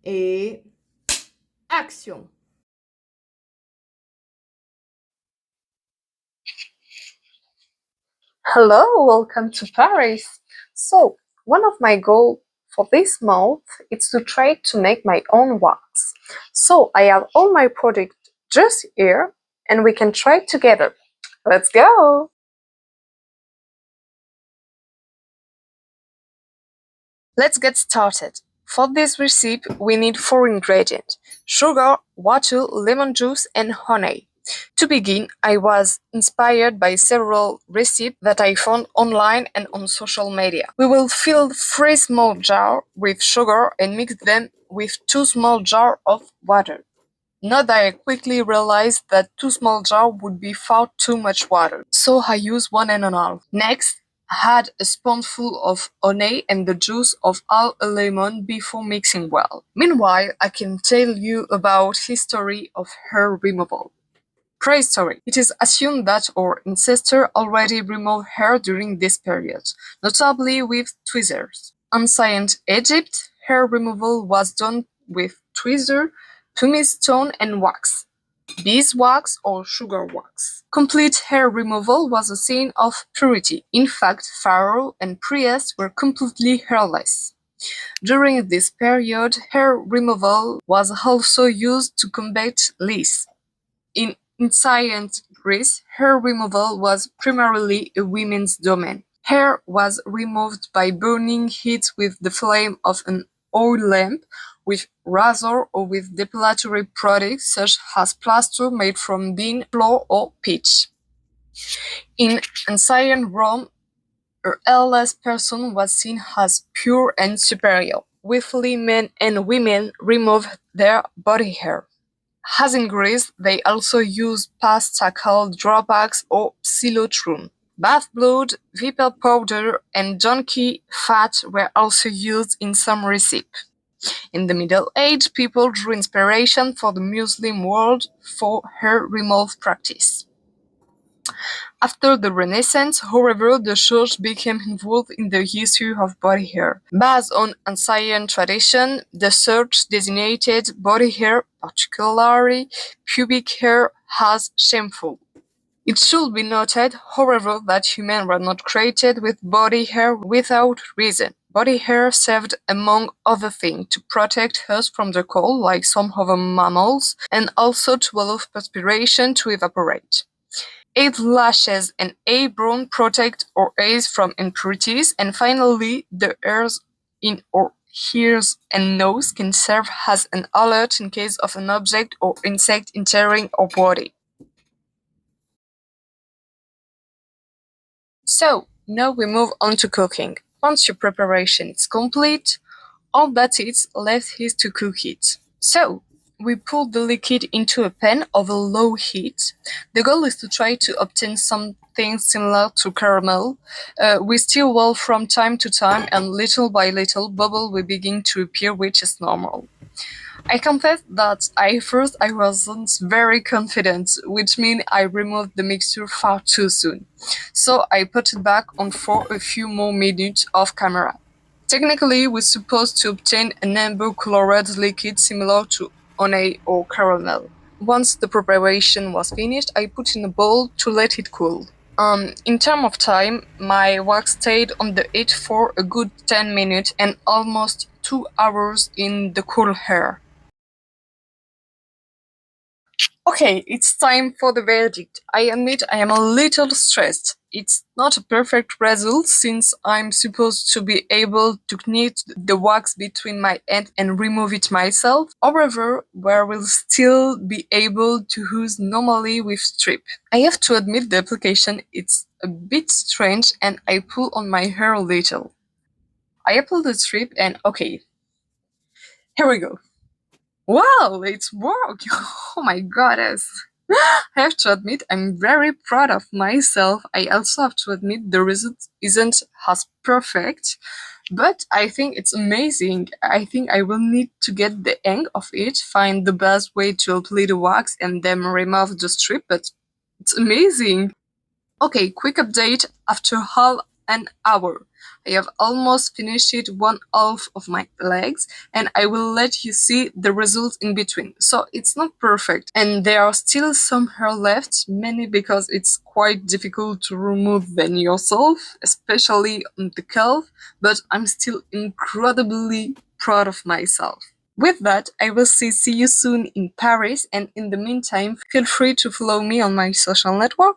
Et action. Hello, welcome to Paris. So, one of my goals for this month is to try to make my own wax. So, I have all my products just here and we can try together. Let's go! Let's get started. For this recipe, we need 4 ingredients: sugar, water, lemon juice, and honey. To begin, I was inspired by several recipes that I found online and on social media. We will fill 3 small jars with sugar and mix them with 2 small jars of water. Not that I quickly realized that 2 small jars would be far too much water, so I used 1.5. Next, add a spoonful of honey and the juice of half a lemon before mixing well. Meanwhile, I can tell you about history of hair removal. Prehistory. It is assumed that our ancestors already removed hair during this period, notably with tweezers. Ancient Egypt, hair removal was done with tweezer, pumice stone, and wax. Beeswax or sugar wax. Complete hair removal was a sign of purity. In fact, pharaoh and priests were completely hairless. During this period, hair removal was also used to combat lice. In ancient Greece, hair removal was primarily a women's domain. Hair was removed by burning it with the flame of an oil lamp, with razor, or with depilatory products such as plaster made from bean flour or pitch. In ancient Rome, a hairless person was seen as pure and superior. Wealthy men and women removed their body hair. As in Greece, they also used pasta called drawbacks or psilotrum. Bath blood, viper powder, and donkey fat were also used in some recipes. In the Middle Age, people drew inspiration for the Muslim world for hair removal practice. After the Renaissance, however, the Church became involved in the issue of body hair. Based on ancient tradition, the Church designated body hair, particularly pubic hair, as shameful. It should be noted, however, that humans were not created with body hair without reason. Body hair served, among other things, to protect us from the cold, like some other mammals, and also to allow perspiration to evaporate. Eyelashes and eyebrows protect our eyes from impurities, and finally, the hairs in our ears and nose can serve as an alert in case of an object or insect entering our body. So, now we move on to cooking. Once your preparation is complete, all that is left is to cook it. So, we pour the liquid into a pan over low heat. The goal is to try to obtain something similar to caramel. We stir well from time to time, and little by little bubble will begin to appear, which is normal. I confess that at first I wasn't very confident, which means I removed the mixture far too soon. So I put it back on for a few more minutes off camera. Technically, we're supposed to obtain an amber-colored liquid similar to honey or caramel. Once the preparation was finished, I put in a bowl to let it cool. In terms of time, my wax stayed on the heat for a good 10 minutes and almost 2 hours in the cool air. Okay, it's time for the verdict. I admit I am a little stressed. It's not a perfect result since I'm supposed to be able to knit the wax between my hands and remove it myself. However, I will still be able to use normally with strip. I have to admit the application is a bit strange and I pull on my hair a little. I apply the strip and okay, here we go. Wow, it's work! Oh my goddess. I have to admit I'm very proud of myself. I also have to admit the result isn't as perfect, but I think it's amazing. I think I will need to get the hang of it, find the best way to apply the wax and then remove the strip, but it's amazing. Okay, quick update after half an hour. I have almost finished it one half of my legs, and I will let you see the result in between. So it's not perfect, and there are still some hair left, mainly because it's quite difficult to remove them yourself, especially on the calf, but I'm still incredibly proud of myself. With that, I will see you soon in Paris, and in the meantime, feel free to follow me on my social network.